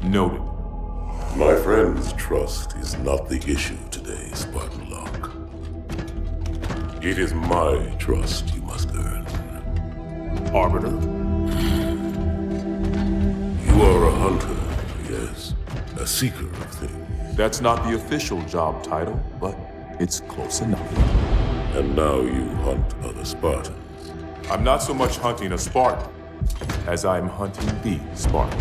Noted. My friend's trust is not the issue today, Spartan Locke. It is my trust you must earn. Arbiter? You are a hunter, yes. A seeker of things. That's not the official job title, but it's close enough. And now you hunt other Spartans. I'm not so much hunting a Spartan as I'm hunting the Spartan.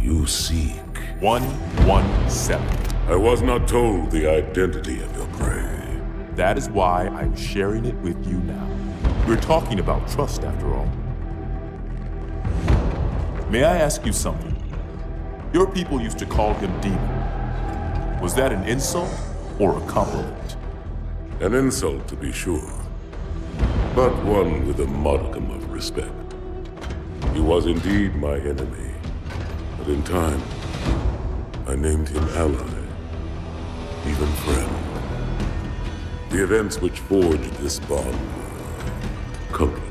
You seek. 117. I was not told the identity of your prey. That is why I'm sharing it with you now. We're talking about trust, after all. May I ask you something? Your people used to call him Demon. Was that an insult or a compliment? An insult, to be sure, but one with a modicum of respect. He was indeed my enemy, but in time, I named him ally, even friend. The events which forged this bond were complicated.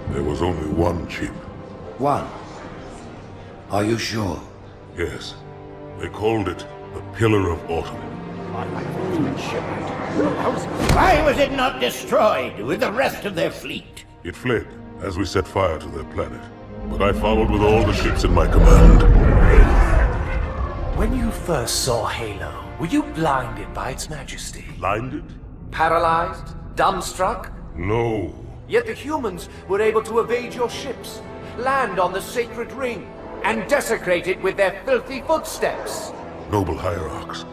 There was only one chip. One. Are you sure? Yes. They called it the Pillar of Autumn. Why was it not destroyed with the rest of their fleet? It fled as we set fire to their planet. But I followed with all the ships in my command. When you first saw Halo, were you blinded by its majesty? Blinded? Paralyzed? Dumbstruck? No. Yet the humans were able to evade your ships, land on the sacred ring, and desecrate it with their filthy footsteps. Noble hierarchs,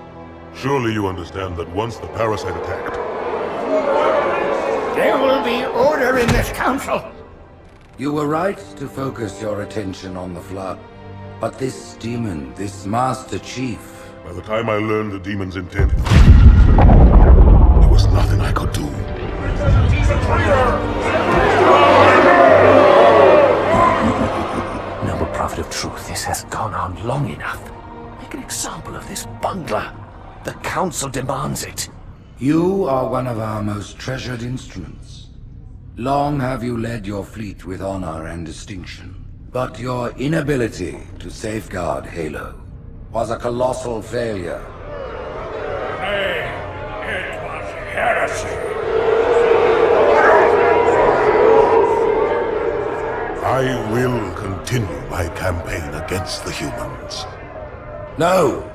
surely you understand that once the parasite attacked... There will be order in this council. You were right to focus your attention on the Flood. But this demon, this Master Chief... By the time I learned the demon's intent, there was nothing I could do. Noble Prophet of Truth, this has gone on long enough. Make an example of this bungler. The Council demands it. You are one of our most treasured instruments. Long have you led your fleet with honor and distinction. But your inability to safeguard Halo was a colossal failure. It was heresy. I will continue my campaign against the humans. No,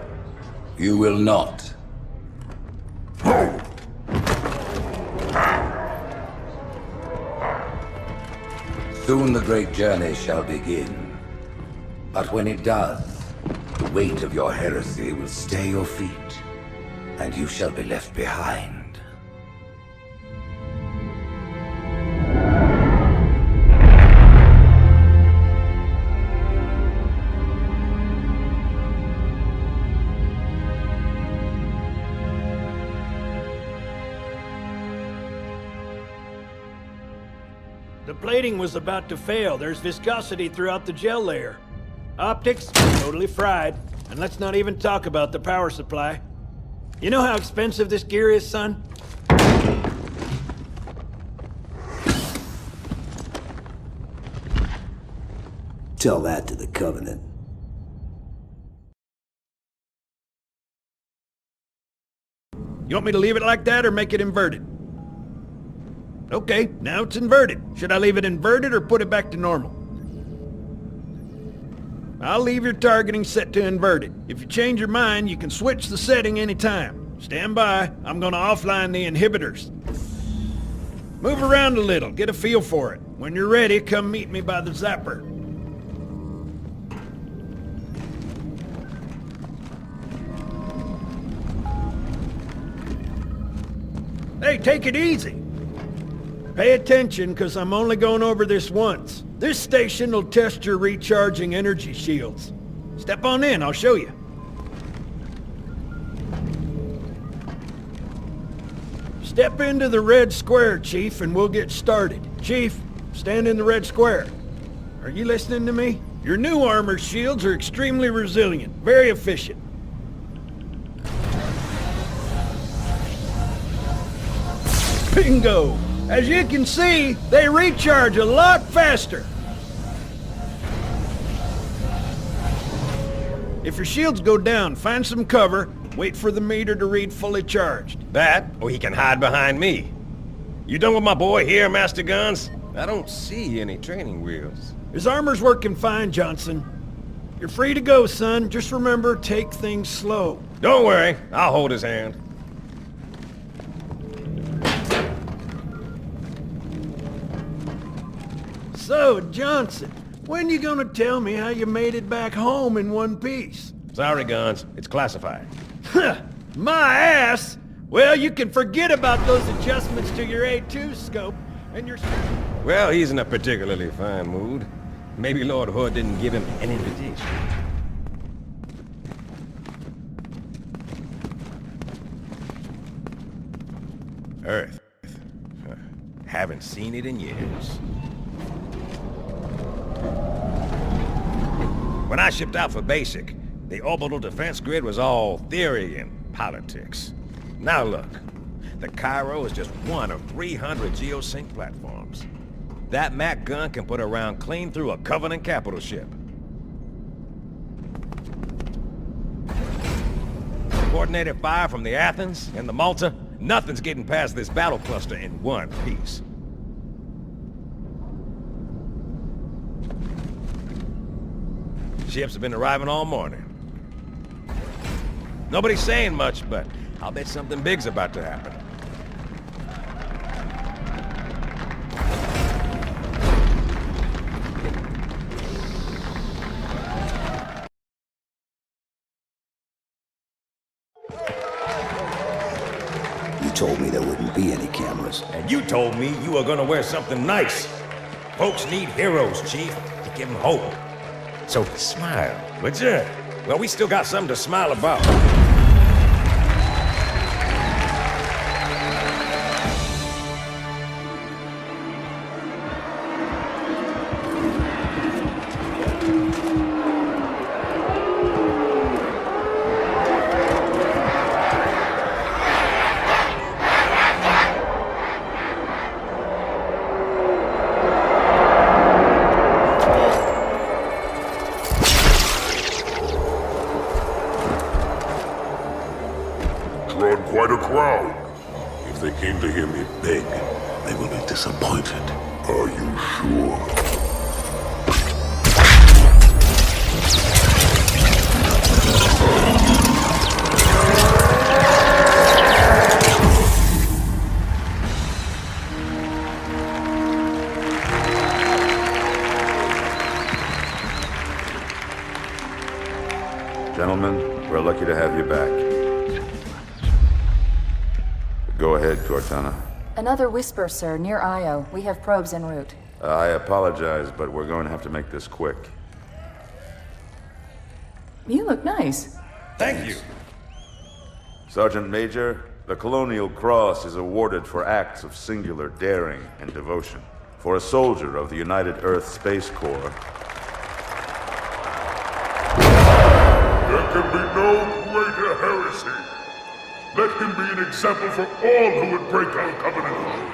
you will not. Soon the great journey shall begin. But when it does, the weight of your heresy will stay your feet, and you shall be left behind. The plating was about to fail. There's viscosity throughout the gel layer. Optics, totally fried. And let's not even talk about the power supply. You know how expensive this gear is, son? Tell that to the Covenant. You want me to leave it like that or make it inverted? Okay, now it's inverted. Should I leave it inverted or put it back to normal? I'll leave your targeting set to inverted. If you change your mind, you can switch the setting anytime. Stand by. I'm gonna offline the inhibitors. Move around a little, get a feel for it. When you're ready, come meet me by the zapper. Hey, take it easy. Pay attention, because I'm only going over this once. This station will test your recharging energy shields. Step on in, I'll show you. Step into the red square, Chief, and we'll get started. Chief, stand in the red square. Are you listening to me? Your new armor shields are extremely resilient, very efficient. Bingo! As you can see, they recharge a lot faster. If your shields go down, find some cover, wait for the meter to read fully charged. That, or he can hide behind me. You done with my boy here, Master Guns? I don't see any training wheels. His armor's working fine, Johnson. You're free to go, son. Just remember, take things slow. Don't worry, I'll hold his hand. So, Johnson, when you gonna tell me how you made it back home in one piece? Sorry, Guns, it's classified. My ass! Well, you can forget about those adjustments to your A2 scope, and your... Well, he's in a particularly fine mood. Maybe Lord Hood didn't give him an invitation. Earth. Haven't seen it in years. When I shipped out for basic, the orbital defense grid was all theory and politics. Now look, the Cairo is just one of 300 geosync platforms. That Mac gun can put a round clean through a Covenant capital ship. Coordinated fire from the Athens and the Malta, nothing's getting past this battle cluster in one piece. Ships have been arriving all morning. Nobody's saying much, but I'll bet something big's about to happen. You told me there wouldn't be any cameras. And you told me you were gonna wear something nice. Folks need heroes, Chief, to give them hope. So smile, would you? Well, we still got something to smile about. Drawn quite a crowd. If they came to hear me beg, they will be disappointed. Are you sure? Gentlemen, we're lucky to have you back. Go ahead, Cortana. Another whisper, sir, near Io. We have probes en route. I apologize, but we're going to have to make this quick. You look nice. Thank you. Sergeant Major, the Colonial Cross is awarded for acts of singular daring and devotion. For a soldier of the United Earth Space Corps. There can be no greater heresy. Let him be an example for all who would break our covenant.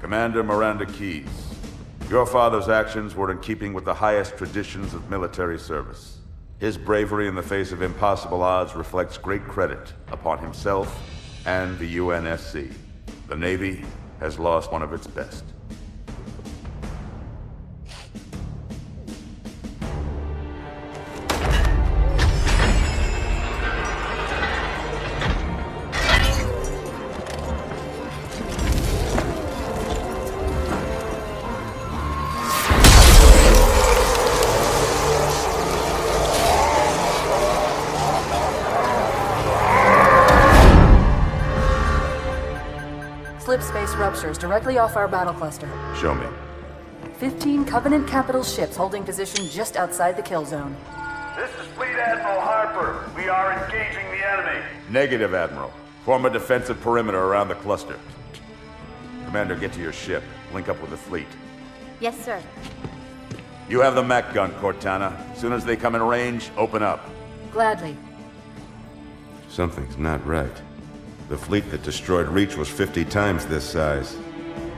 Commander Miranda Keyes, your father's actions were in keeping with the highest traditions of military service. His bravery in the face of impossible odds reflects great credit upon himself and the UNSC. The Navy has lost one of its best. disruptors directly off our battle cluster. Show me. 15 Covenant capital ships holding position just outside the kill zone. This is Fleet Admiral Harper. We are engaging the enemy. Negative, Admiral. Form a defensive perimeter around the cluster. Commander, get to your ship. Link up with the fleet. Yes, sir. You have the mech gun, Cortana. As soon as they come in range, open up. Gladly. Something's not right. The fleet that destroyed Reach was 50 times this size.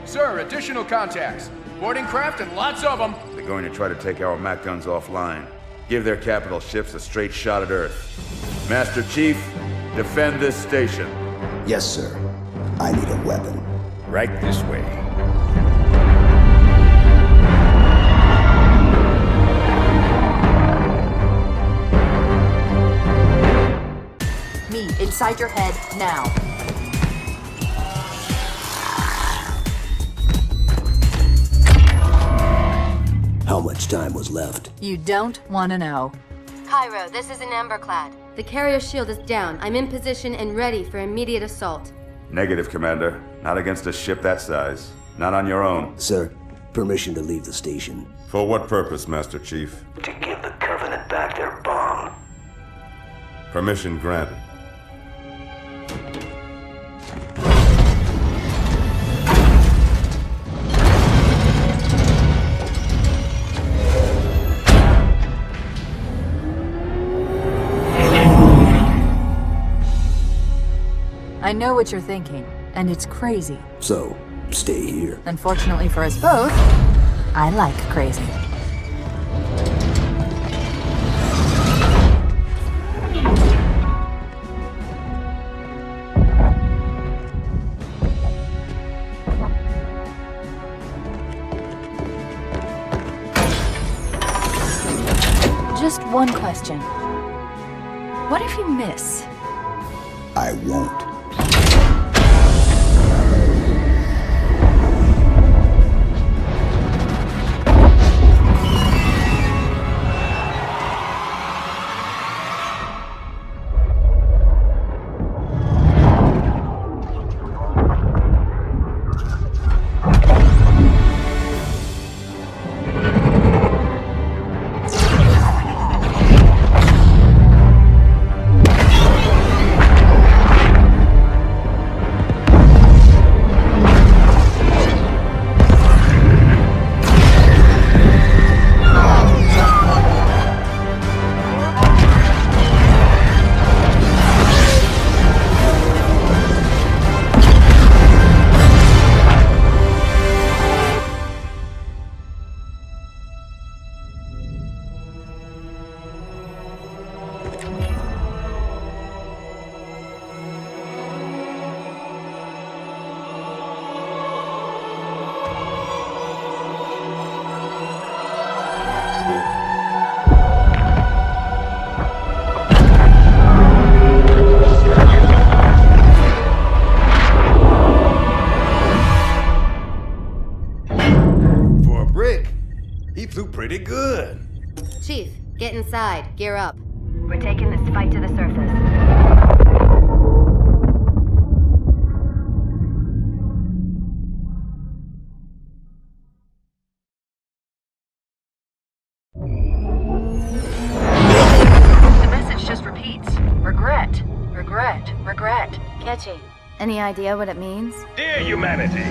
Sir, additional contacts. Boarding craft and lots of them. They're going to try to take our mech guns offline. Give their capital ships a straight shot at Earth. Master Chief, defend this station. Yes, sir. I need a weapon. Right this way. Me, inside your head, now. How much time was left? You don't want to know. Cairo, this is an Emberclad. The carrier shield is down. I'm in position and ready for immediate assault. Negative, Commander. Not against a ship that size. Not on your own. Sir, permission to leave the station. For what purpose, Master Chief? To give the Covenant back their bomb. Permission granted. I know what you're thinking, and it's crazy. So, stay here. Unfortunately for us both, I like crazy. Just one question. What if you miss? I won't. Pretty good. Chief, get inside. Gear up. We're taking this fight to the surface. The message just repeats. Regret. Regret. Regret. Catchy. Any idea what it means? Dear humanity,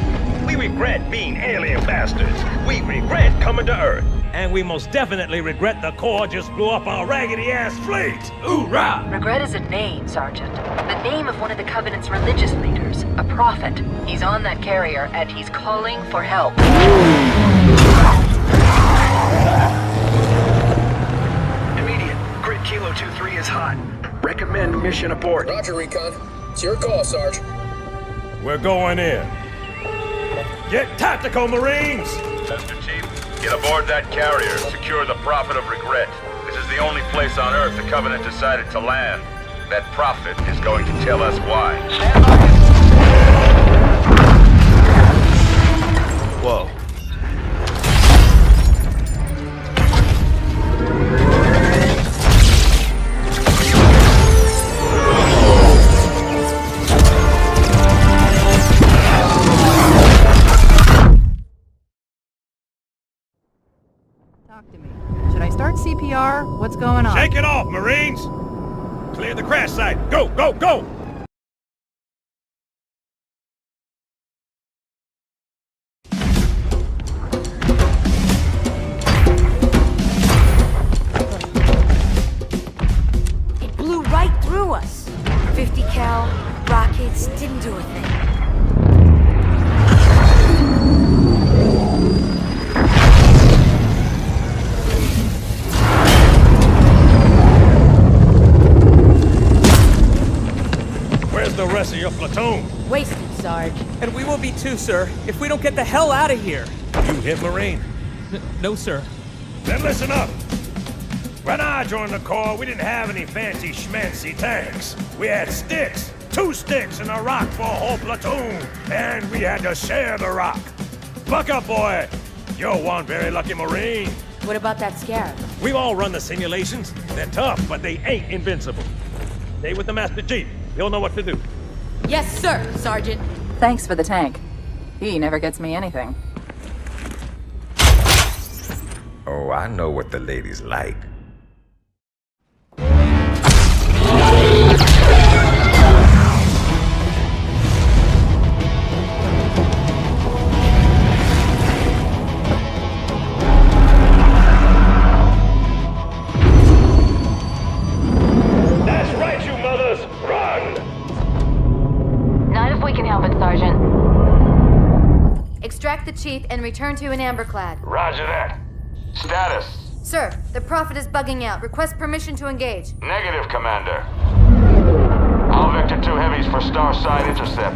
we regret being alien bastards. We regret coming to Earth. And we most definitely regret the Corps just blew up our raggedy-ass fleet. Hoorah! Regret is a name, Sergeant. The name of one of the Covenant's religious leaders. A prophet. He's on that carrier, and he's calling for help. Immediate. Grid Kilo 2-3 is hot. Recommend mission abort. Roger, Recon. It's your call, Sarge. We're going in. Get tactical, Marines! Master Chief, get aboard that carrier. Secure the Prophet of Regret. This is the only place on Earth the Covenant decided to land. That Prophet is going to tell us why. Stand by. Whoa. Should I start CPR? What's going on? Shake it off, Marines! Clear the crash site. Go, go, go! It blew right through us. 50 cal, rockets, didn't do a thing. The rest of your platoon. Wasted, Sarge. And we will be too, sir, if we don't get the hell out of here. You hit Marine? No, sir. Then listen up. When I joined the Corps, we didn't have any fancy schmancy tanks. We had sticks. 2 sticks and a rock for a whole platoon. And we had to share the rock. Buck up, boy. You're one very lucky Marine. What about that Scarab? We've all run the simulations. They're tough, but they ain't invincible. Stay with the Master Chief. He'll know what to do. Yes, sir, Sergeant. Thanks for the tank. He never gets me anything. Oh, I know what the ladies like. That's right, you mothers! Run! Not if we can help it, Sergeant. Extract the chief and return to an amberclad. Roger that. Status. Sir, the Prophet is bugging out. Request permission to engage. Negative, Commander. All Vector 2 heavies for star side intercept.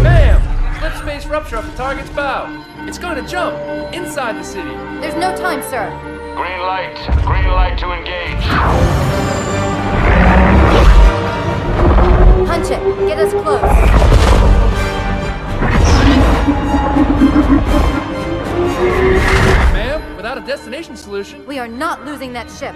Bam! Slip space rupture off the target's bow. It's going to jump inside the city. There's no time, sir. Green light. Green light to engage. Punch it. Get us close. Ma'am, without a destination solution... We are not losing that ship.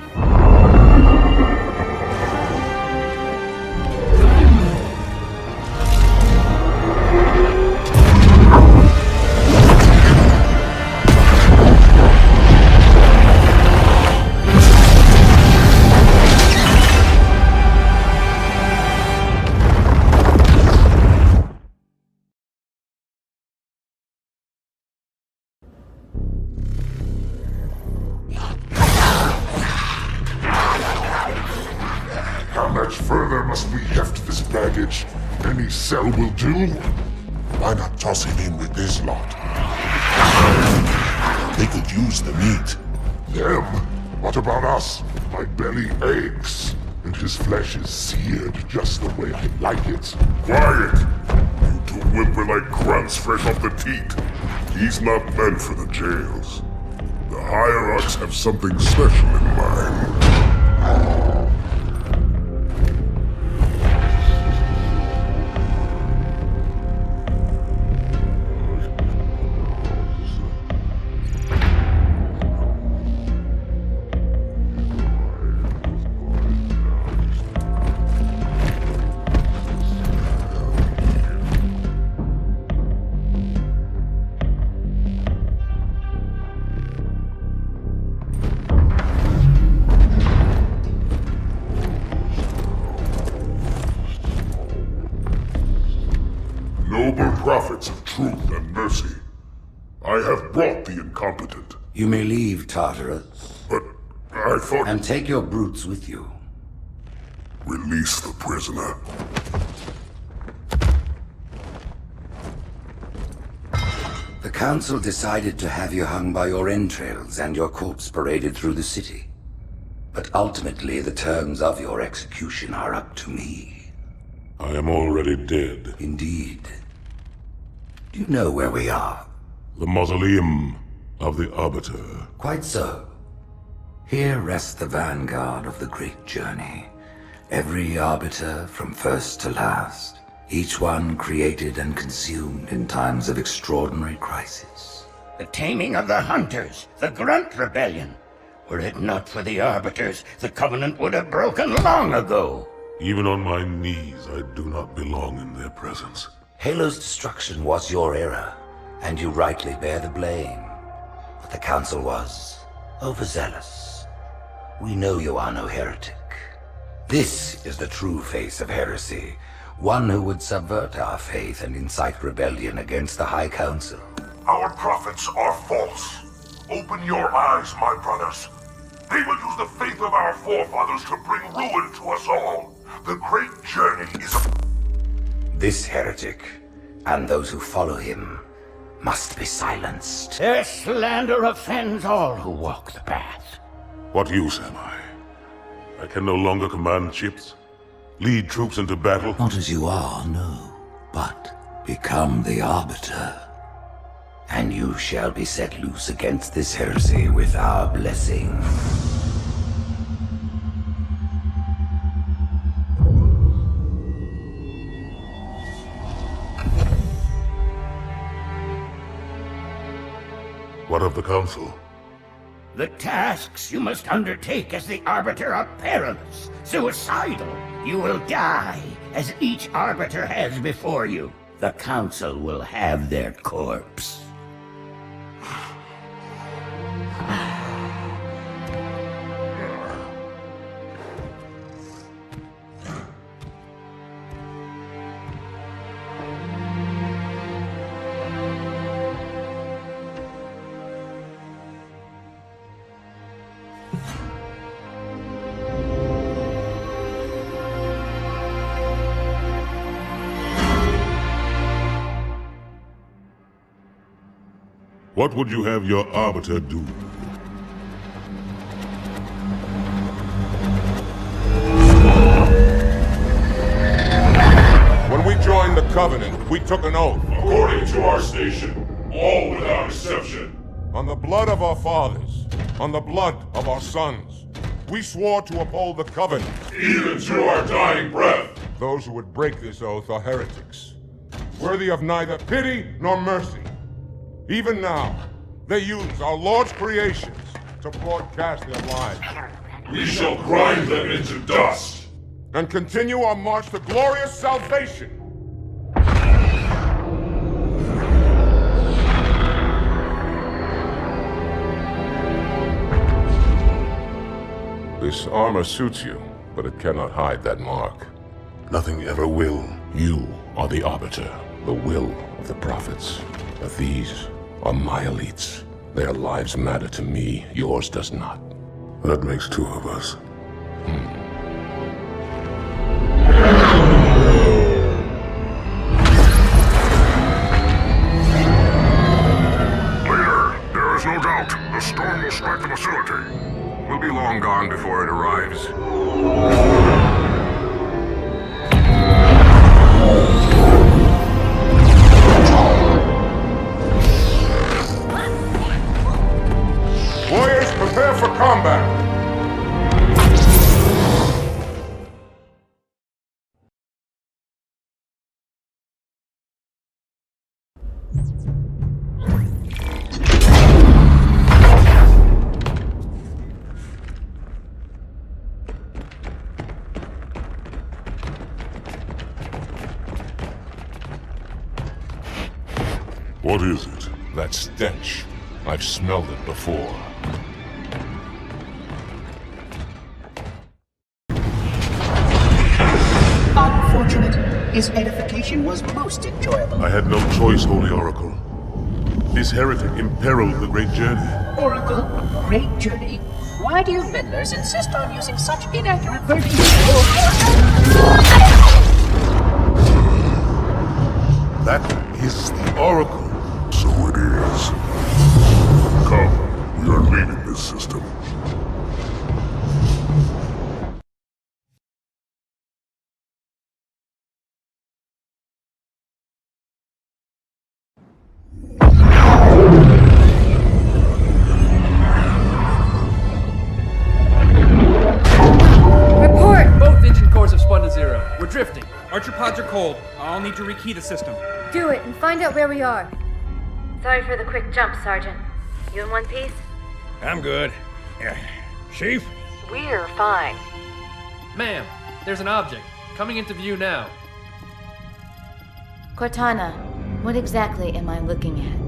How much further must we heft this baggage? Any cell will do? Why not toss him in with this lot? They could use the meat. Them? What about us? My belly aches, and his flesh is seared just the way I like it. Quiet! You two whimper like grunts fresh off the teat. He's not meant for the jails. The hierarchs have something special in mind. Noble prophets of truth and mercy, I have brought the incompetent. You may leave, Tartarus. But I thought... And take your brutes with you. Release the prisoner. The Council decided to have you hung by your entrails and your corpse paraded through the city. But ultimately, the terms of your execution are up to me. I am already dead. Indeed. Do you know where we are? The mausoleum of the Arbiter. Quite so. Here rests the vanguard of the great journey. Every Arbiter from first to last. Each one created and consumed in times of extraordinary crisis. The taming of the Hunters, the Grunt Rebellion. Were it not for the Arbiters, the Covenant would have broken long ago. Even on my knees, I do not belong in their presence. Halo's destruction was your error, and you rightly bear the blame. But the Council was overzealous. We know you are no heretic. This is the true face of heresy, one who would subvert our faith and incite rebellion against the High Council. Our prophets are false. Open your eyes, my brothers. They will use the faith of our forefathers to bring ruin to us all. The great journey is This heretic, and those who follow him, must be silenced. Their slander offends all who walk the path. What use am I? I can no longer command ships, lead troops into battle. Not as you are, no, but become the Arbiter. And you shall be set loose against this heresy with our blessing. What of the Council? The tasks you must undertake as the Arbiter are perilous, suicidal. You will die, as each Arbiter has before you. The Council will have their corpse. What would you have your Arbiter do? When we joined the Covenant, we took an oath. According to our station, all without exception. On the blood of our fathers, on the blood of our sons, we swore to uphold the Covenant. Even to our dying breath. Those who would break this oath are heretics, worthy of neither pity nor mercy. Even now, they use our Lord's creations to broadcast their lies. We shall grind them into dust and continue our march to glorious salvation. This armor suits you, but it cannot hide that mark. Nothing ever will. You are the Arbiter, the will of the prophets. But these are my elites. Their lives matter to me, yours does not. That makes two of us. Leader, there is no doubt the storm will strike the facility. We'll be long gone before it arrives. Warriors, prepare for combat! What is it? That stench. I've smelled it before. Unfortunate. His edification was most enjoyable. I had no choice, Holy Oracle. This heretic imperiled the Great Journey. Oracle, great journey. Why do you meddlers insist on using such inaccurate versions That is the Oracle. So it is. Come, we are leaving this system. Report! Both engine cores have spun to zero. We're drifting. Archer pods are cold. I'll need to rekey the system. Do it and find out where we are. Sorry for the quick jump, Sergeant. You in one piece? I'm good. Chief? We're fine. Ma'am, there's an object coming into view now. Cortana, what exactly am I looking at?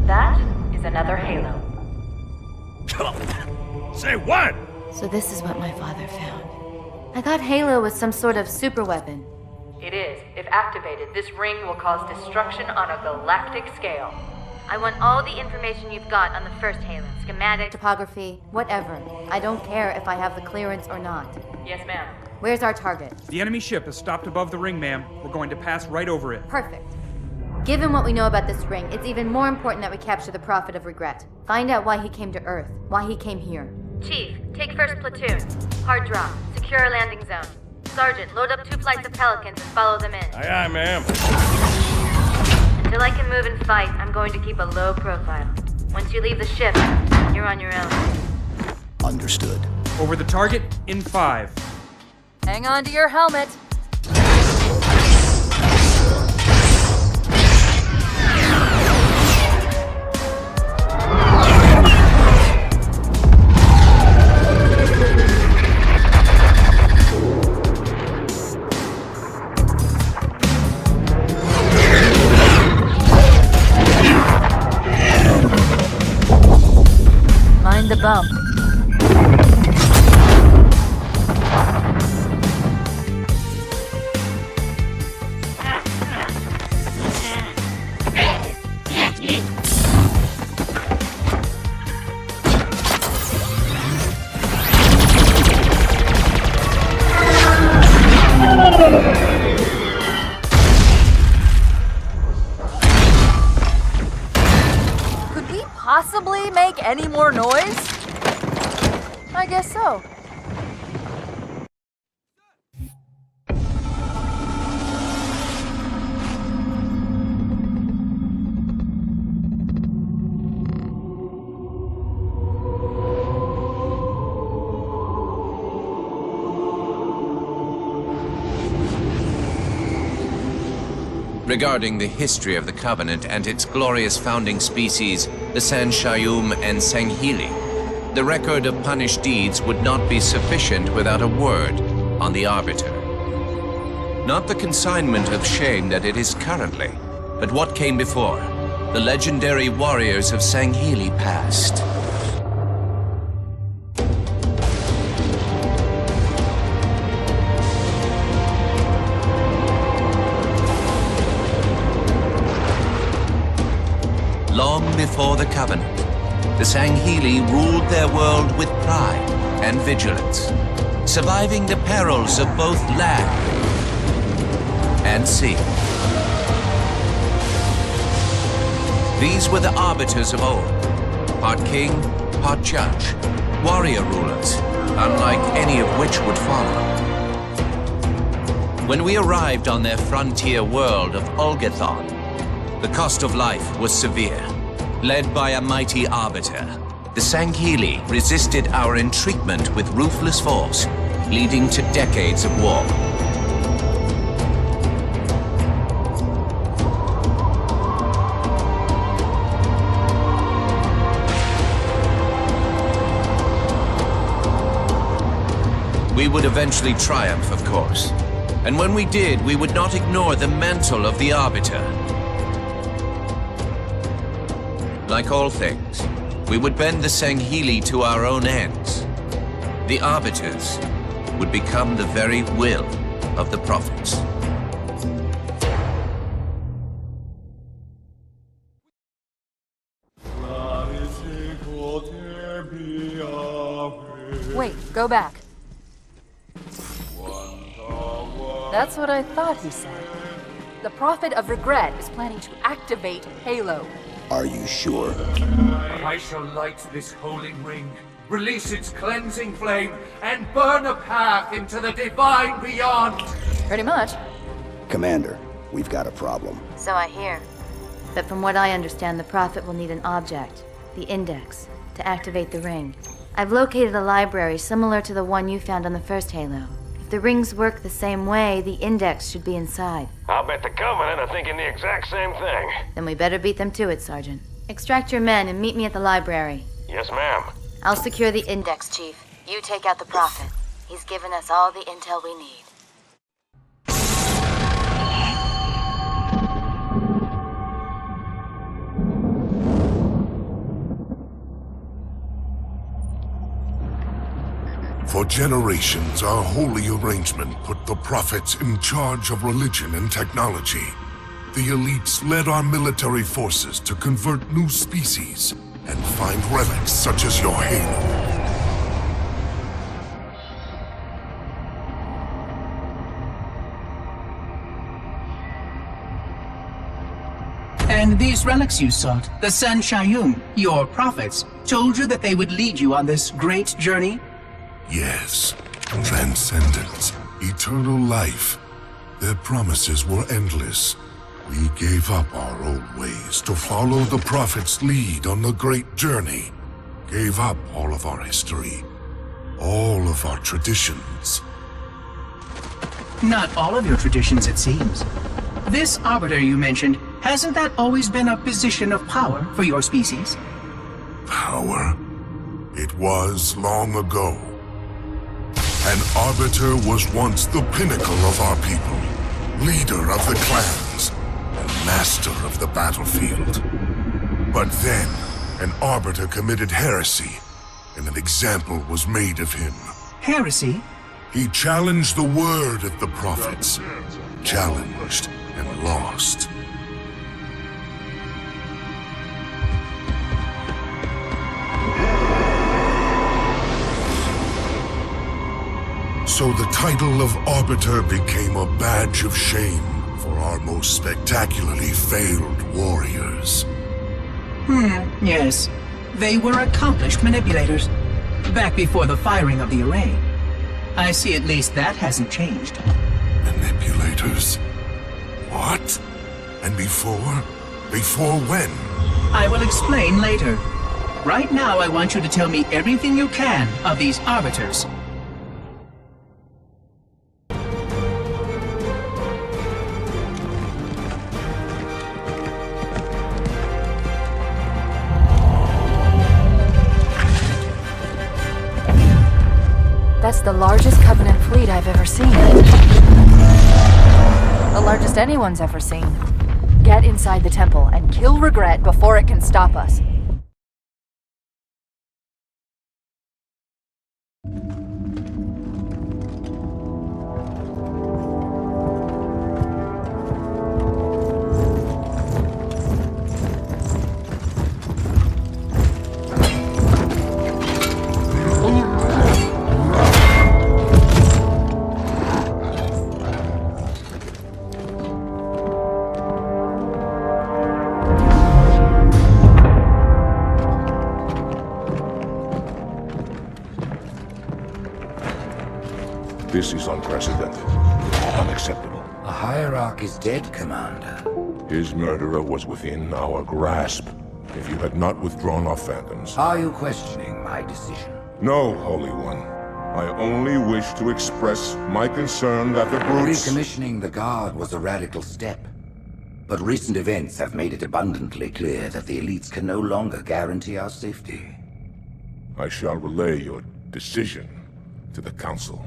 That is another Halo. Say what? So this is what my father found. I thought Halo was some sort of superweapon. It is. If activated, this ring will cause destruction on a galactic scale. I want all the information you've got on the first Halo. Schematic, topography, whatever. I don't care if I have the clearance or not. Yes, ma'am. Where's our target? The enemy ship is stopped above the ring, ma'am. We're going to pass right over it. Perfect. Given what we know about this ring, it's even more important that we capture the Prophet of Regret. Find out why he came to Earth, why he came here. Chief, take first platoon. Hard drop. Secure a landing zone. Sergeant, load up 2 flights of Pelicans and follow them in. Aye, aye, ma'am. Until I can move and fight, I'm going to keep a low profile. Once you leave the ship, you're on your own. Understood. Over the target in 5. Hang on to your helmet. Mind the bump. Could we possibly make any more noise? I guess so. Regarding the history of the Covenant and its glorious founding species, the Sanshayum and Sanghili, the record of punished deeds would not be sufficient without a word on the Arbiter. Not the consignment of shame that it is currently, but what came before, the legendary warriors of Sanghili past. Long before the Covenant, the Sanghili ruled their world with pride and vigilance, surviving the perils of both land and sea. These were the arbiters of old, part king, part judge, warrior rulers, unlike any of which would follow. When we arrived on their frontier world of Olgathon, the cost of life was severe. Led by a mighty arbiter, the Sanghili resisted our entreatment with ruthless force, leading to decades of war. We would eventually triumph, of course. And when we did, we would not ignore the mantle of the Arbiter. Like all things, we would bend the Sanghili to our own ends. The Arbiters would become the very will of the Prophets. Wait, go back. That's what I thought he said. The Prophet of Regret is planning to activate Halo. Are you sure? I shall light this holy ring, release its cleansing flame, and burn a path into the divine beyond. Pretty much. Commander, we've got a problem. So I hear. But from what I understand, the Prophet will need an object, the Index, to activate the ring. I've located a library similar to the one you found on the first Halo. If the rings work the same way, the Index should be inside. I'll bet the Covenant are thinking the exact same thing. Then we better beat them to it, Sergeant. Extract your men and meet me at the library. Yes, ma'am. I'll secure the Index, Chief. You take out the Prophet. He's given us all the intel we need. For generations, our holy arrangement put the prophets in charge of religion and technology. The elites led our military forces to convert new species and find relics such as your halo. And these relics you sought, the San Shayum, your prophets, told you that they would lead you on this great journey? Yes. Transcendence. Eternal life. Their promises were endless. We gave up our old ways to follow the Prophet's lead on the great journey. Gave up all of our history. All of our traditions. Not all of your traditions, it seems. This Arbiter you mentioned, hasn't that always been a position of power for your species? Power? It was long ago. An Arbiter was once the pinnacle of our people, leader of the clans, and master of the battlefield. But then, an Arbiter committed heresy, and an example was made of him. Heresy? He challenged the word of the prophets. Challenged and lost. So the title of Arbiter became a badge of shame for our most spectacularly failed warriors. Yes. They were accomplished manipulators. Back before the firing of the array. I see at least that hasn't changed. Manipulators? What? And before? Before when? I will explain later. Right now, I want you to tell me everything you can of these Arbiters. That's the largest Covenant fleet I've ever seen. The largest anyone's ever seen. Get inside the temple and kill Regret before it can stop us. This is unprecedented. Unacceptable. The Hierarch is dead, Commander. His murderer was within our grasp. If you had not withdrawn our phantoms... Are you questioning my decision? No, Holy One. I only wish to express my concern that the brutes... Recommissioning the Guard was a radical step. But recent events have made it abundantly clear that the elites can no longer guarantee our safety. I shall relay your decision to the Council.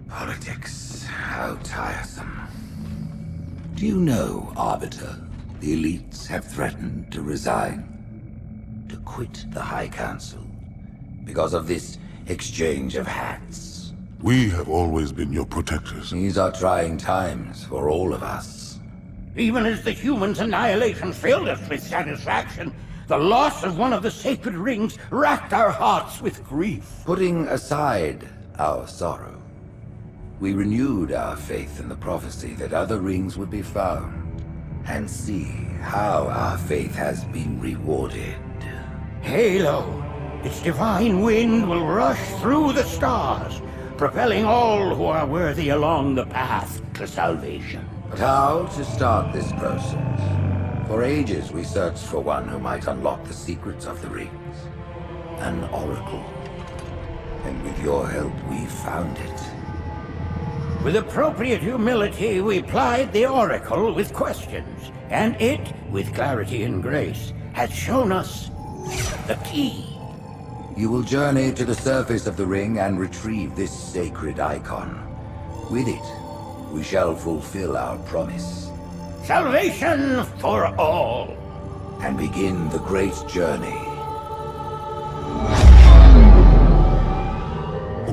Politics, how tiresome. Do you know, Arbiter, the elites have threatened to resign, to quit the High Council, because of this exchange of hats? We have always been your protectors. These are trying times for all of us. Even as the humans' annihilation filled us with satisfaction, the loss of one of the sacred rings racked our hearts with grief. Putting aside our sorrow, we renewed our faith in the prophecy that other rings would be found, and see how our faith has been rewarded. Halo, its divine wind will rush through the stars, propelling all who are worthy along the path to salvation. But how to start this process? For ages we searched for one who might unlock the secrets of the rings. An oracle. And with your help we found it. With appropriate humility, we plied the Oracle with questions, and it, with clarity and grace, has shown us the key. You will journey to the surface of the ring and retrieve this sacred icon. With it, we shall fulfill our promise. Salvation for all. And begin the great journey.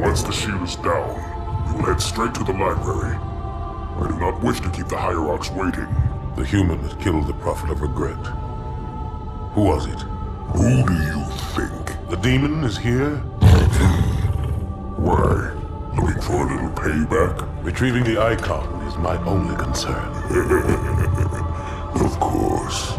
Once the shield is down, we will head straight to the library. I do not wish to keep the Hierarchs waiting. The human that killed the Prophet of Regret. Who was it? Who do you think? The demon is here? Why? Looking for a little payback? Retrieving the icon is my only concern. Of course.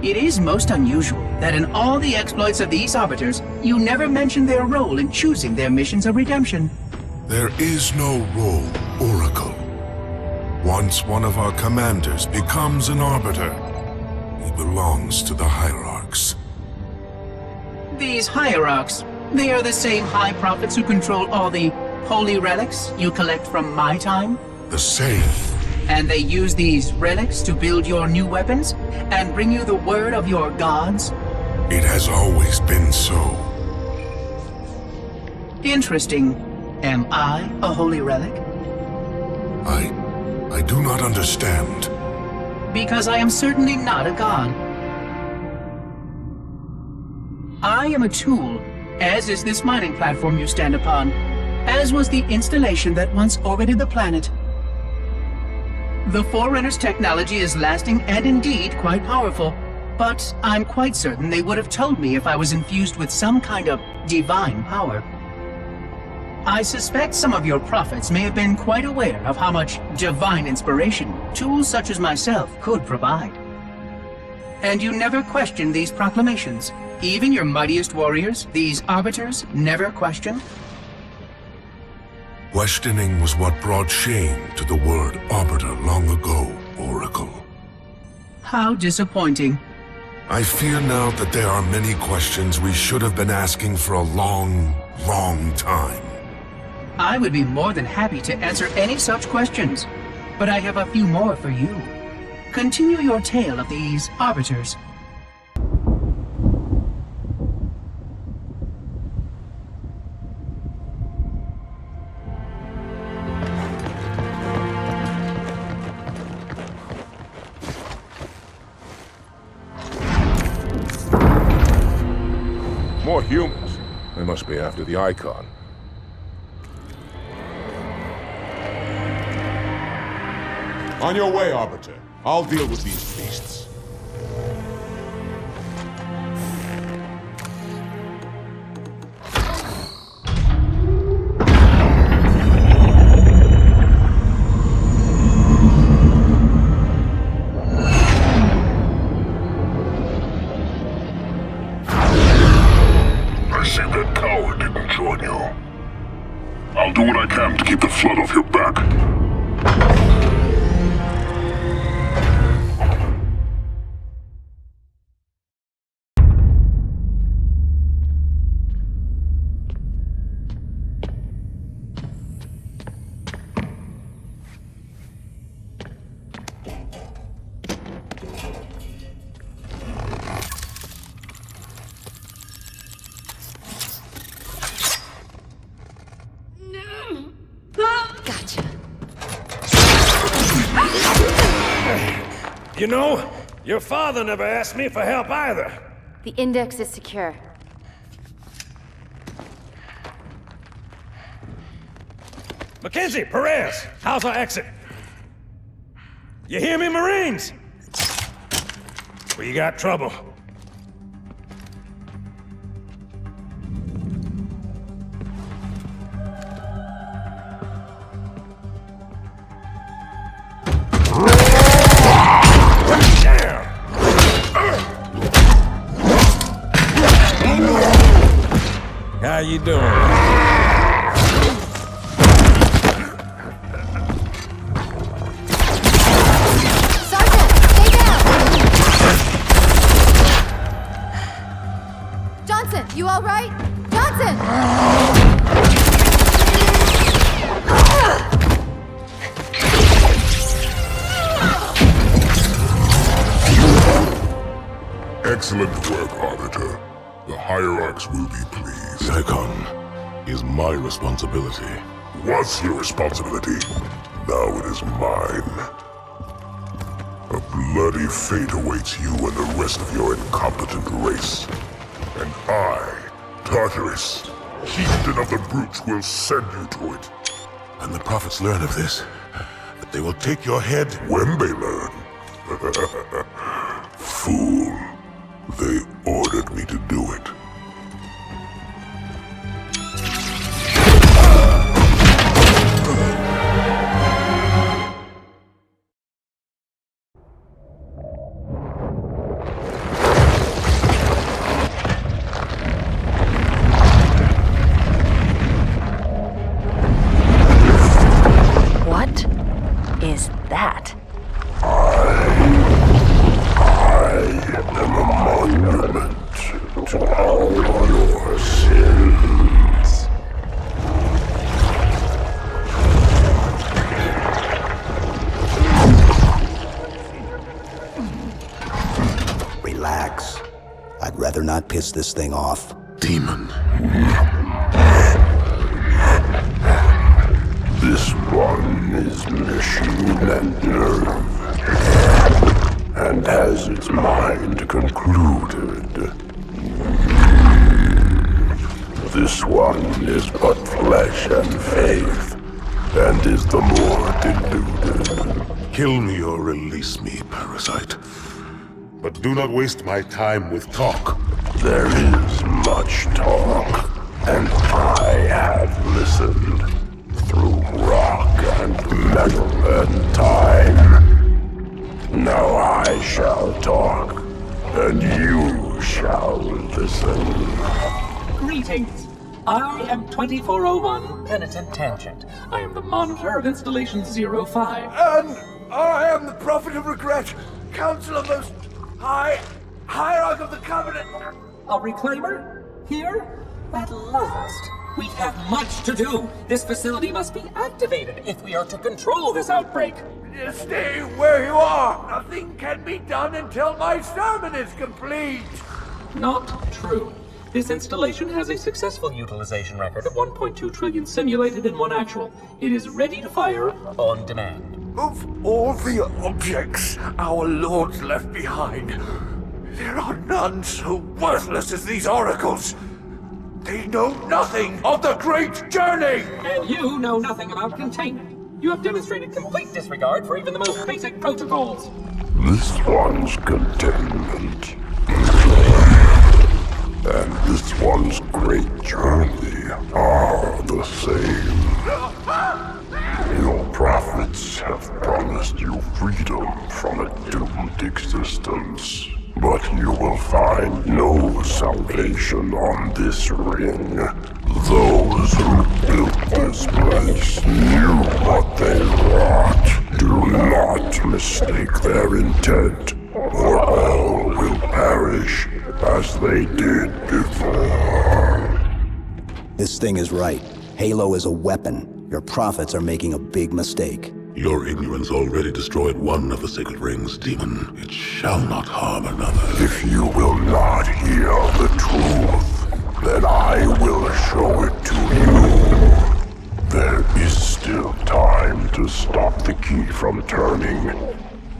It is most unusual that in all the exploits of these Arbiters, you never mention their role in choosing their missions of redemption. There is no role, Oracle. Once one of our commanders becomes an Arbiter, he belongs to the Hierarchs. These Hierarchs, they are the same High Prophets who control all the holy relics you collect from my time? The same. And they use these relics to build your new weapons and bring you the word of your gods? It has always been so. Interesting. Am I a holy relic? I do not understand. Because I am certainly not a god. I am a tool, as is this mining platform you stand upon, as was the installation that once orbited the planet. The Forerunner's technology is lasting and indeed quite powerful, but I'm quite certain they would have told me if I was infused with some kind of divine power. I suspect some of your prophets may have been quite aware of how much divine inspiration tools such as myself could provide. And you never questioned these proclamations. Even your mightiest warriors, these Arbiters, never questioned? Questioning was what brought shame to the word Arbiter long ago, Oracle. How disappointing. I fear now that there are many questions we should have been asking for a long, long time. I would be more than happy to answer any such questions, but I have a few more for you. Continue your tale of these Arbiters. More humans. They must be after the icon. On your way, Arbiter. I'll deal with these beasts. I see that coward didn't join you. I'll do what I can to keep the flood off your back. Gotcha. You know, your father never asked me for help either. The index is secure. Mackenzie, Perez, how's our exit? You hear me, Marines? We got trouble. How you doing? Sergeant, stay down! Johnson, you all right? Johnson! Excellent work, Arbiter. The Hierarchs will be pleased. The Icon is my responsibility. Was your responsibility. Now it is mine. A bloody fate awaits you and the rest of your incompetent race. And I, Tartarus, chieftain of the brutes, will send you to it. And the prophets learn of this. But they will take your head when they learn. Fool. They ordered me to do it. What is that? To all your sins. Relax. I'd rather not piss this thing off. Demon. This one is machine and nerve, and has its mind concluded. This one is but flesh and faith, and is the more deluded. Kill me or release me, parasite. But do not waste my time with talk. There is much talk, and I have listened through rock and metal and time. Now I shall talk, and you shall listen. Greetings. I am 2401 Penitent Tangent. I am the monitor of Installation 05. And I am the Prophet of Regret, Council of Most High, Hierarch of the Covenant. A reclaimer? Here? At last. We have much to do. This facility must be activated if we are to control this outbreak. Stay where you are. Nothing can be done until my sermon is complete. Not true. This installation has a successful utilization record of 1.2 trillion simulated and 1 actual. It is ready to fire on demand. Of all the objects our lords left behind, there are none so worthless as these oracles. They know nothing of the great journey! And you know nothing about containment. You have demonstrated complete disregard for even the most basic protocols. This one's containment. And this one's great journey are the same. Your prophets have promised you freedom from a doomed existence. But you will find no salvation on this ring. Those who built this place knew what they wrought. Do not mistake their intent, or all will perish as they did before. This thing is right. Halo is a weapon. Your prophets are making a big mistake. Your ignorance already destroyed one of the sacred rings, demon. It shall not harm another. If you will not hear the truth, then I will show it to you. There is still time to stop the key from turning.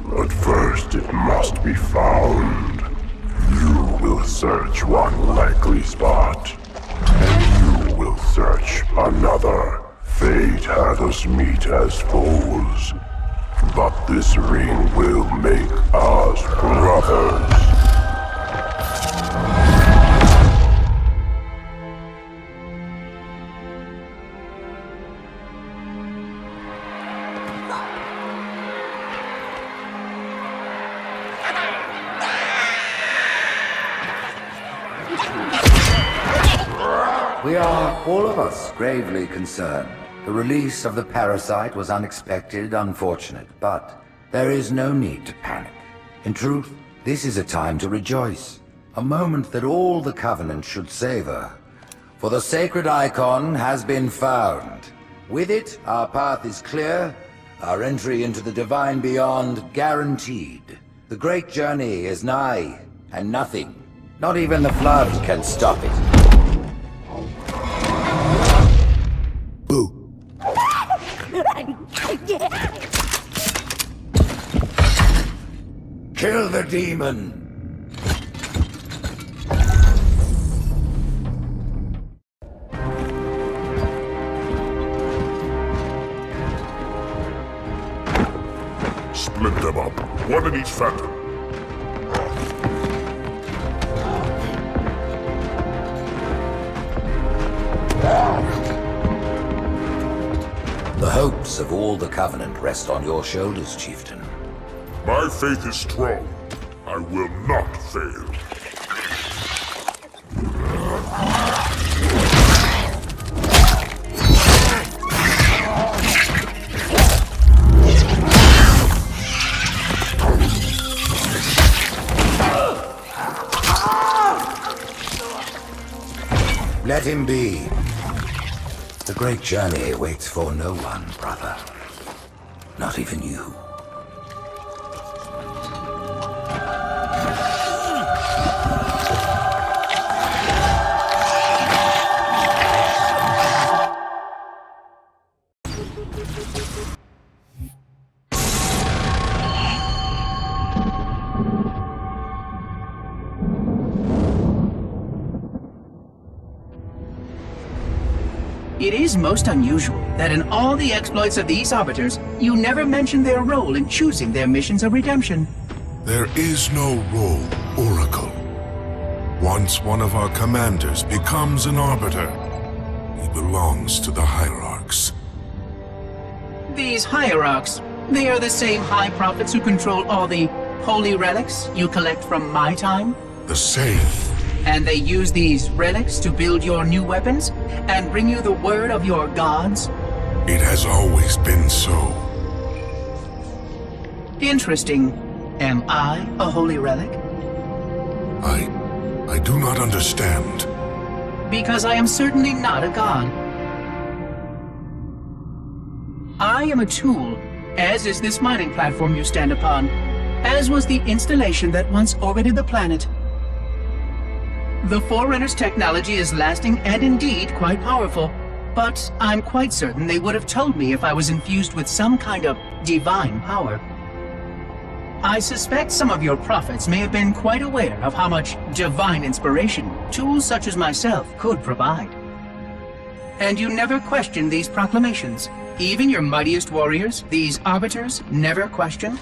But first it must be found. You will search one likely spot, and you will search another. Fate had us meet as foes, but this ring will make us brothers. We are, all of us, gravely concerned. The release of the parasite was unexpected, unfortunate, but there is no need to panic. In truth, this is a time to rejoice. A moment that all the Covenant should savor. For the sacred icon has been found. With it, our path is clear, our entry into the divine beyond guaranteed. The great journey is nigh, and nothing, not even the flood, can stop it. Boo. Kill the demon! Split them up, one in each phantom. The hopes of all the Covenant rest on your shoulders, Chieftain. My faith is strong. I will not fail. Let him be. The great journey waits for no one, brother. Not even you. It is most unusual that in all the exploits of these Arbiters, you never mention their role in choosing their missions of redemption. There is no role, Oracle. Once one of our commanders becomes an Arbiter, he belongs to the Hierarchs. These Hierarchs, they are the same High Prophets who control all the holy relics you collect from my time? The same. And they use these relics to build your new weapons and bring you the word of your gods? It has always been so. Interesting. Am I a holy relic? I do not understand. Because I am certainly not a god. I am a tool, as is this mining platform you stand upon, as was the installation that once orbited the planet. The Forerunners' technology is lasting and indeed quite powerful, but I'm quite certain they would have told me if I was infused with some kind of divine power. I suspect some of your prophets may have been quite aware of how much divine inspiration tools such as myself could provide. And you never questioned these proclamations. Even your mightiest warriors, these Arbiters, never questioned?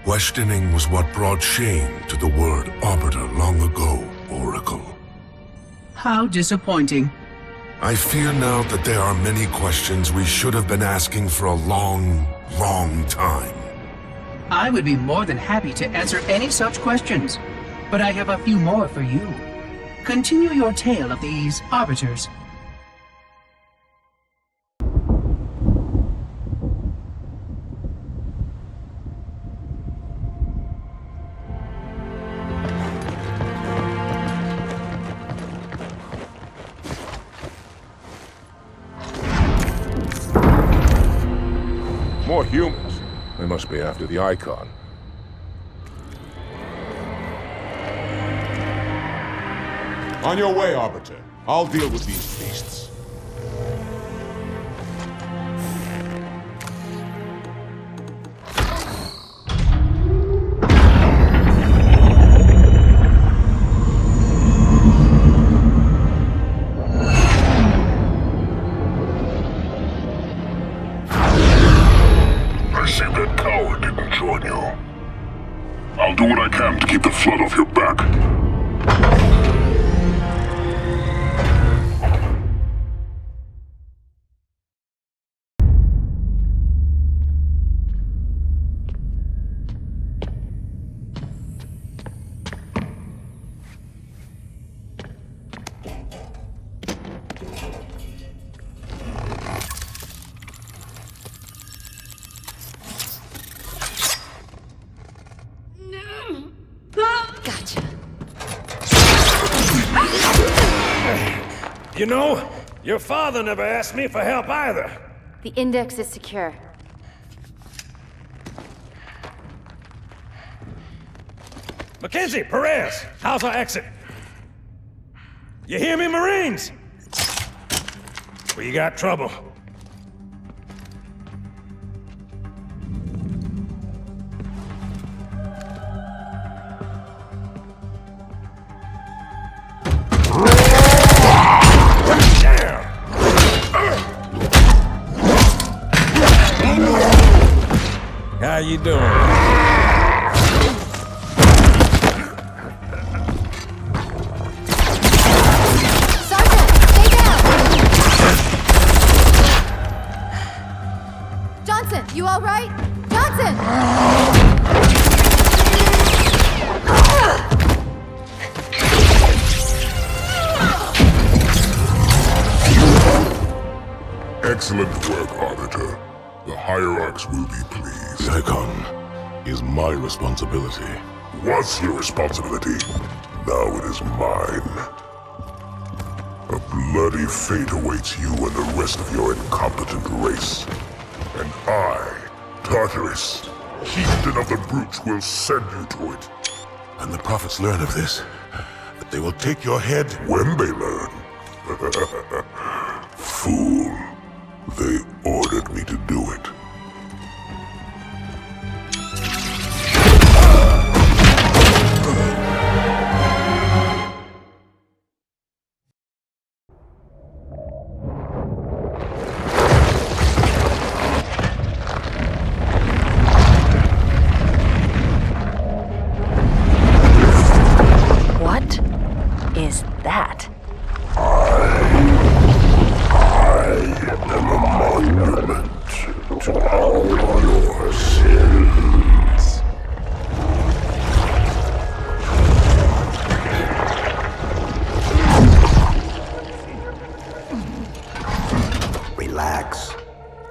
Questioning was what brought shame to the word Arbiter long ago, Oracle. How disappointing. I fear now that there are many questions we should have been asking for a long, long time. I would be more than happy to answer any such questions, but I have a few more for you. Continue your tale of these Arbiters. More humans. They must be after the Icon. On your way, Arbiter. I'll deal with these beasts. I see that coward didn't join you. I'll do what I can to keep the flood off your back. You know, your father never asked me for help either. The index is secure. Mackenzie, Perez, how's our exit? You hear me, Marines? We got trouble. How you doing? Sergeant, stay down! Johnson, you all right? Johnson! Excellent work, Arbiter. The Hierarchs will be pleased. Zikon is my responsibility. Was your responsibility. Now it is mine. A bloody fate awaits you and the rest of your incompetent race. And I, Tartarus, chieftain of the brutes, will send you to it. And the prophets learn of this, that they will take your head when they learn. Fool. They ordered me to do it. What is that? To all your sins. Relax.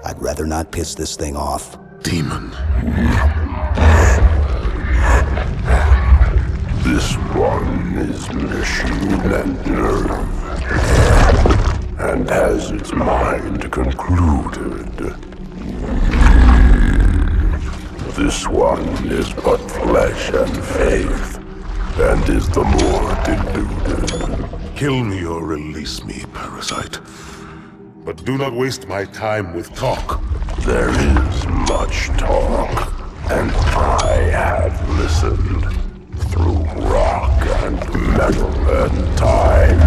I'd rather not piss this thing off. Demon. This one is machine and nerve, and has its mind concluded. This one is but flesh and faith, and is the more deluded. Kill me or release me, parasite. But do not waste my time with talk. There is much talk, and I have listened through rock and metal and time.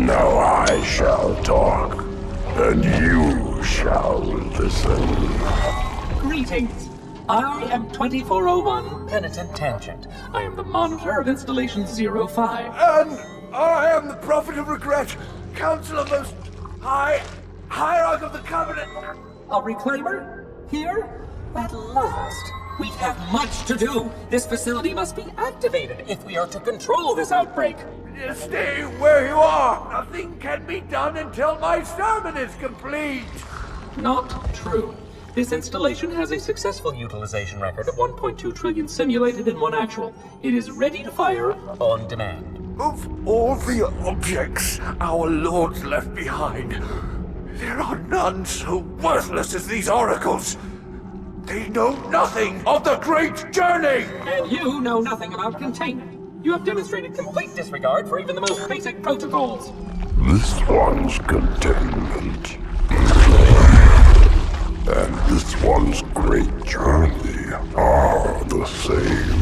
Now I shall talk, and you shall listen. Greetings. I am 2401 Penitent Tangent. I am the monitor of Installation 05. And I am the Prophet of Regret, Counselor Most High, Hierarch of the Covenant. A reclaimer? Here? At last. We have much to do. This facility must be activated if we are to control this outbreak. Stay where you are. Nothing can be done until my sermon is complete. Not true. This installation has a successful utilization record of 1.2 trillion simulated and 1 actual. It is ready to fire on demand. Of all the objects our lords left behind, there are none so worthless as these oracles. They know nothing of the great journey! And you know nothing about containment. You have demonstrated complete disregard for even the most basic protocols. This one's containment. And this one's great journey are the same.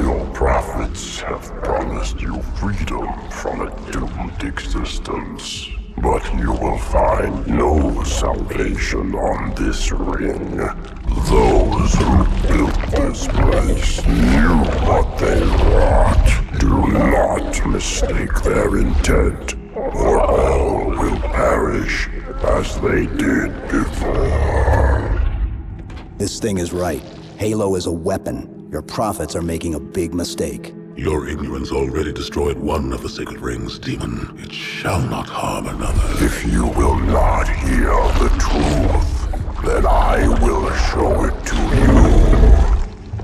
Your prophets have promised you freedom from a doomed existence. But you will find no salvation on this ring. Those who built this place knew what they wrought. Do not mistake their intent, or all will perish as they did before. This thing is right. Halo is a weapon. Your prophets are making a big mistake. Your ignorance already destroyed one of the sacred rings, demon. It shall not harm another. If you will not hear the truth, then I will show it to you.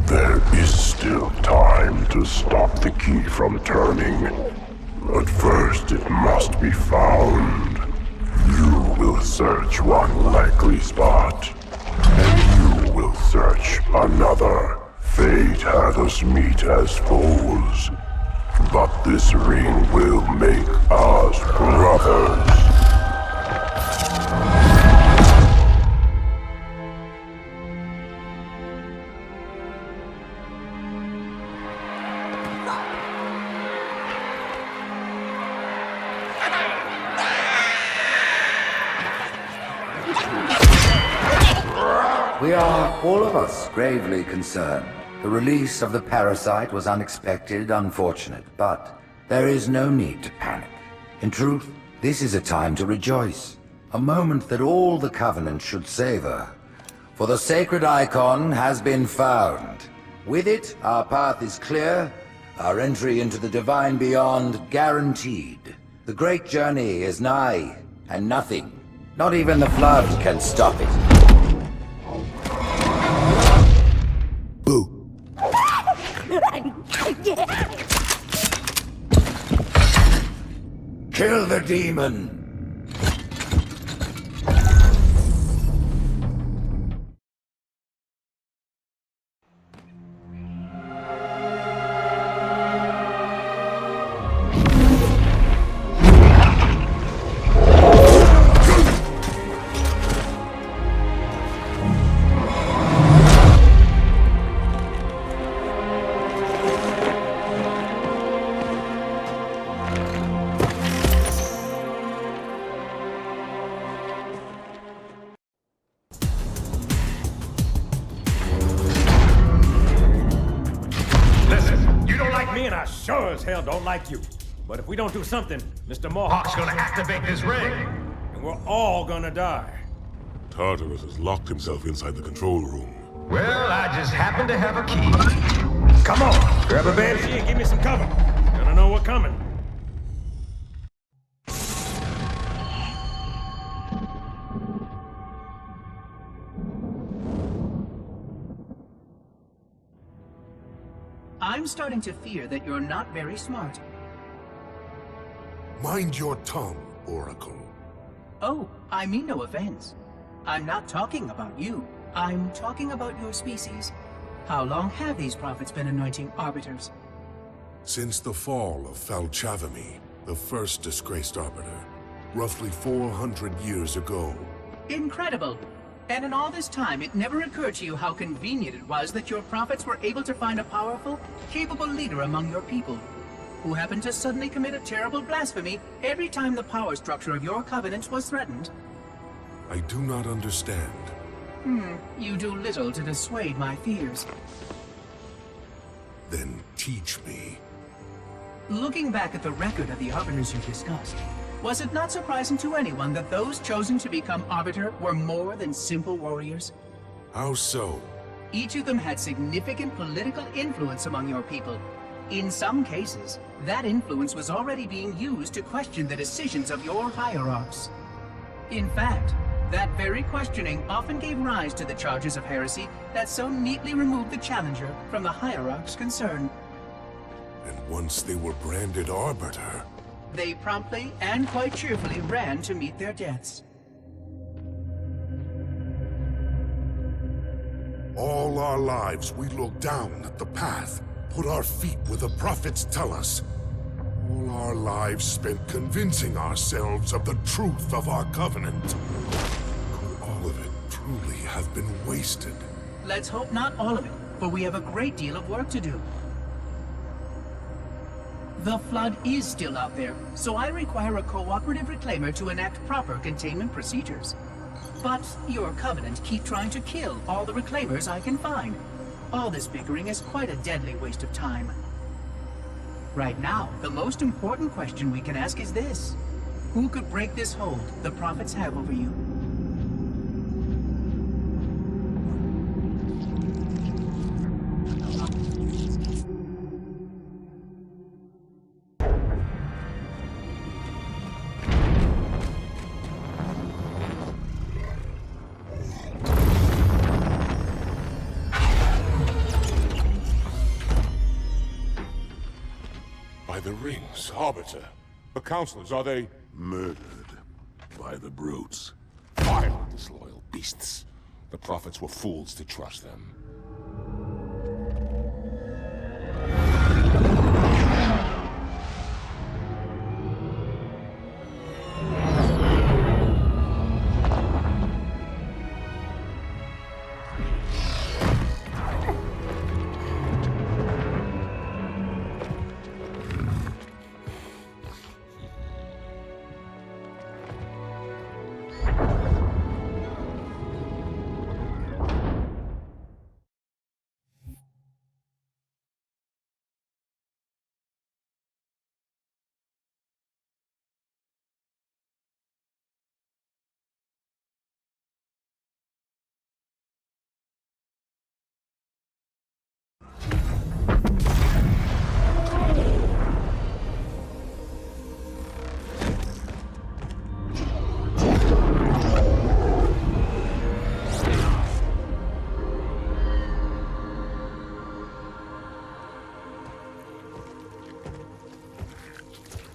There is still time to stop the key from turning. But first it must be found. You will search one likely spot, and you will search another. Fate had us meet as foes, but this ring will make us brothers. We are, all of us, gravely concerned. The release of the parasite was unexpected, unfortunate, but there is no need to panic. In truth, this is a time to rejoice. A moment that all the Covenant should savor. For the sacred icon has been found. With it, our path is clear, our entry into the divine beyond guaranteed. The great journey is nigh, and nothing, not even the Flood, can stop it. Kill the demon! Sure as hell don't like you. But if we don't do something, Mr. Mohawk's gonna activate this ring. And we're all gonna die. Tartarus has locked himself inside the control room. Well, I just happen to have a key. Come on, grab a banshee and give me some cover. Gonna know what's coming. I'm starting to fear that you're not very smart. Mind your tongue, Oracle. Oh, I mean no offense. I'm not talking about you. I'm talking about your species. How long have these prophets been anointing arbiters? Since the fall of Falchavami, the first disgraced arbiter, roughly 400 years ago. Incredible! And in all this time, it never occurred to you how convenient it was that your prophets were able to find a powerful, capable leader among your people, who happened to suddenly commit a terrible blasphemy every time the power structure of your covenant was threatened. I do not understand. You do little to dissuade my fears. Then teach me. Looking back at the record of the arbiters you discussed, was it not surprising to anyone that those chosen to become arbiter were more than simple warriors? How so? Each of them had significant political influence among your people. In some cases, that influence was already being used to question the decisions of your hierarchs. In fact, that very questioning often gave rise to the charges of heresy that so neatly removed the challenger from the hierarch's concern. And once they were branded arbiter, they promptly and quite cheerfully ran to meet their deaths. all our lives we look down at the path, put our feet where the prophets tell us. All our lives spent convincing ourselves of the truth of our covenant. Could all of it truly have been wasted? Let's hope not all of it, for we have a great deal of work to do. The Flood is still out there, so I require a cooperative reclaimer to enact proper containment procedures. But your Covenant keep trying to kill all the reclaimers I can find. All this bickering is quite a deadly waste of time. Right now, the most important question we can ask is this. Who could break this hold the prophets have over you? By the rings, Arbiter? The counselors, are they... Murdered by the brutes. Vile, disloyal beasts. The prophets were fools to trust them.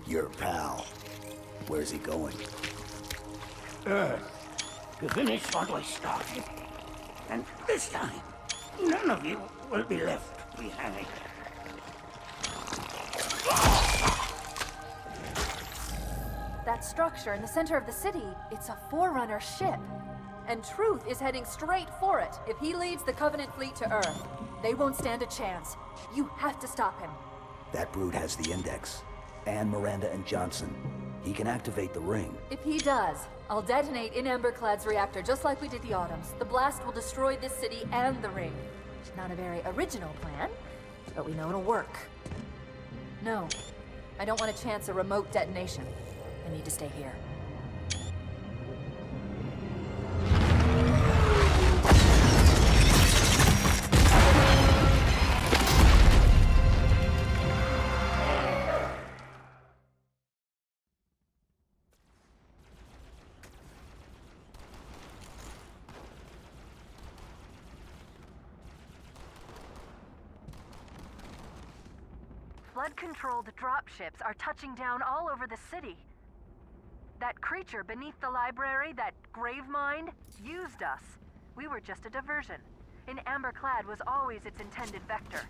Your pal. Where's he going? Earth, to finish what I started. And this time, none of you will be left behind. That structure in the center of the city, it's a Forerunner ship. And Truth is heading straight for it. If he leads the Covenant fleet to Earth, they won't stand a chance. You have to stop him. That brute has the Index. And Miranda and Johnson. He can activate the ring. If he does, I'll detonate in Emberclad's reactor just like we did the Autumns. The blast will destroy this city and the ring. Not a very original plan, but we know it'll work. No, I don't want to chance a remote detonation. I need to stay here. Flood-controlled dropships are touching down all over the city. That creature beneath the library, that Gravemind, used us. We were just a diversion. And Emberclad was always its intended vector.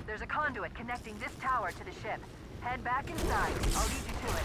There's a conduit connecting this tower to the ship. Head back inside. I'll lead you to it.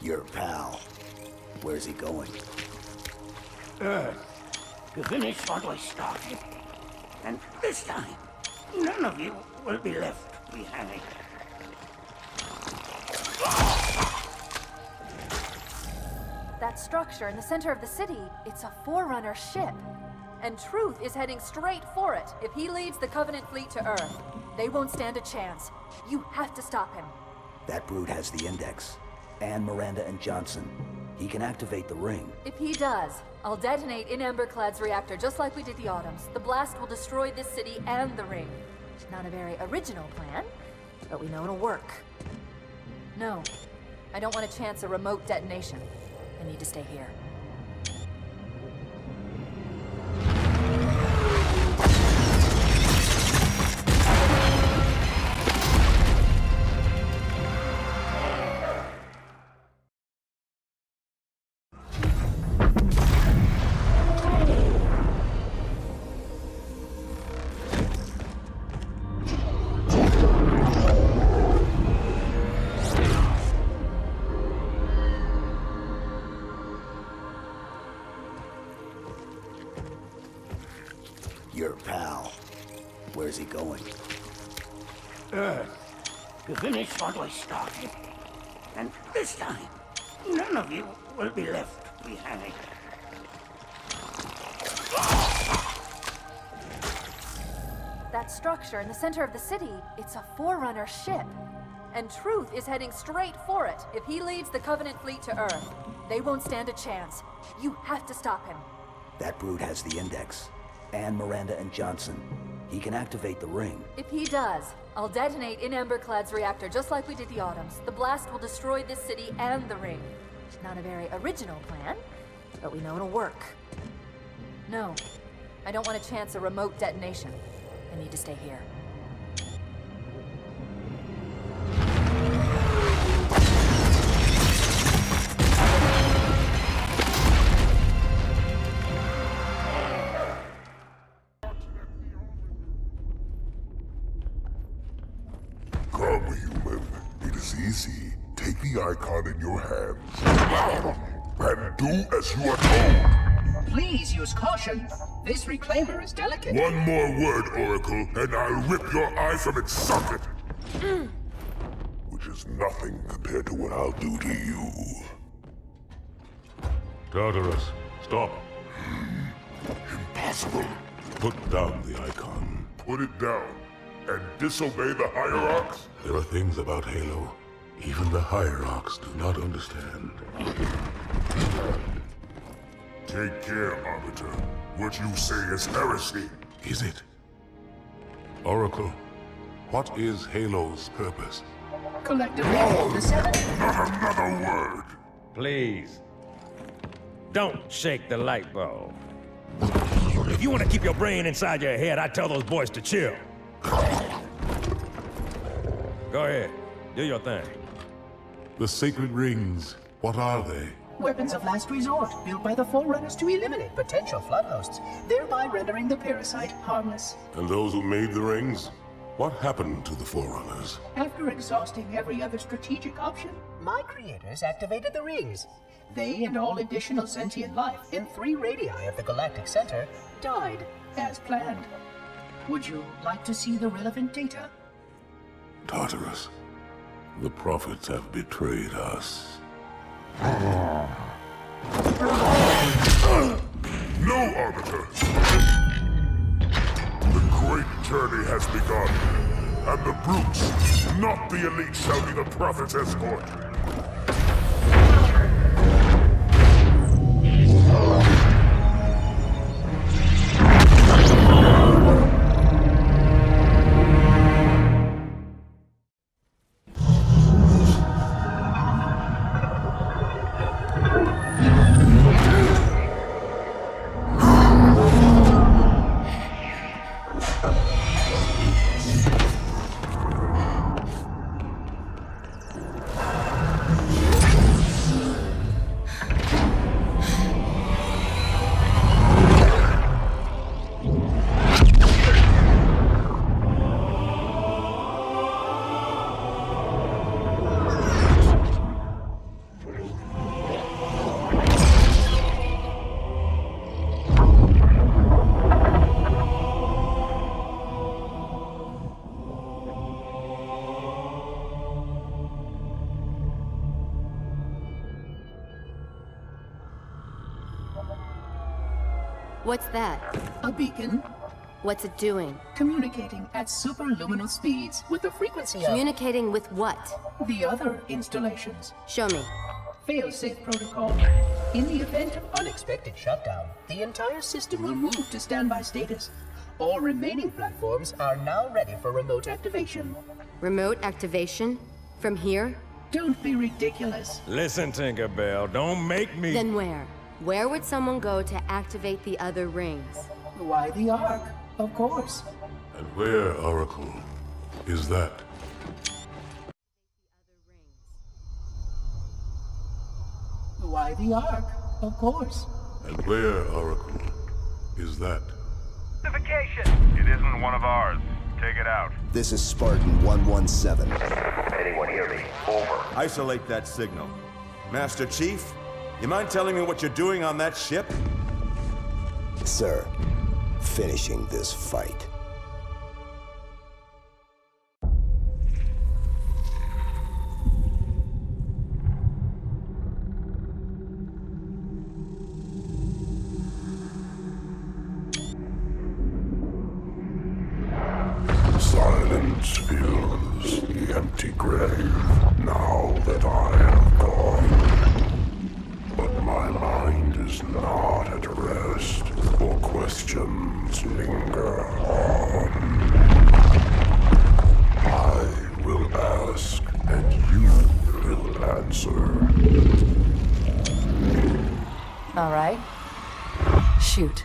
Your pal. Where's he going? Earth, to finish what I started. And this time, none of you will be left behind. That structure in the center of the city, it's a Forerunner ship. And Truth is heading straight for it. If he leads the Covenant fleet to Earth, they won't stand a chance. You have to stop him. That brute has the Index. And Miranda and Johnson. He can activate the ring. If he does, I'll detonate in Emberclad's reactor just like we did the Autumns. The blast will destroy this city and the ring. Not a very original plan, but we know it'll work. No, I don't want to chance a remote detonation. I need to stay here. Your pal. Where's he going? Earth, to finish what I started. And this time, None of you will be left behind. That structure in the center of the city, it's a Forerunner ship. And Truth is heading straight for it. If he leads the Covenant fleet to Earth, they won't stand a chance. You have to stop him. That brute has the Index. And Miranda and Johnson. He can activate the ring. If he does, I'll detonate in Emberclad's reactor just like we did the Autumns. The blast will destroy this city and the ring. Not a very original plan, but we know it'll work. No, I don't want to chance a remote detonation. I need to stay here. Come, human. It is easy. Take the icon in your hands and do as you are told. Please use caution. This reclaimer is delicate. One more word, Oracle, and I'll rip your eye from its socket. Which is nothing compared to what I'll do to you. Tartarus, stop. Impossible. Put down the icon. Put it down and disobey the Hierarchs? There are things about Halo even the Hierarchs do not understand. Take care, Arbiter. What you say is heresy. Is it? Oracle, what is Halo's purpose? Collectively, the seven... Not another word! Please. Don't shake the light bulb. If you want to keep your brain inside your head, I tell those boys to chill. Go ahead. Do your thing. The sacred rings, what are they? Weapons of last resort, built by the Forerunners to eliminate potential flood hosts, thereby rendering the parasite harmless. And those who made the rings? What happened to the Forerunners? After exhausting every other strategic option, my creators activated the rings. They and all additional sentient life in 3 radii of the Galactic Center died as planned. Would you like to see the relevant data? Tartarus, the prophets have betrayed us. No, Arbiter! The great journey has begun, and the brutes, not the elite, shall be the prophet's escort. What's that? A beacon. What's it doing? Communicating at superluminal speeds with the frequency of... Communicating with what? The other installations. Show me. Fail-safe protocol. In the event of unexpected shutdown, the entire system will move to standby status. All remaining platforms are now ready for remote activation. Remote activation? From here? Don't be ridiculous. Listen, Tinkerbell, don't make me... Then where? Where would someone go to activate the other rings? Why the Ark? Of course. And where, Oracle, is that? Why the Ark? Of course. And where, Oracle, is that? It isn't one of ours. Take it out. This is Spartan 117. Anyone hear me? Over. Isolate that signal. Master Chief, you mind telling me what you're doing on that ship? Sir, finishing this fight. silence fills the empty grave now that I have gone. But my mind is not at rest, for questions linger on. I will ask, and you will answer. All right. Shoot.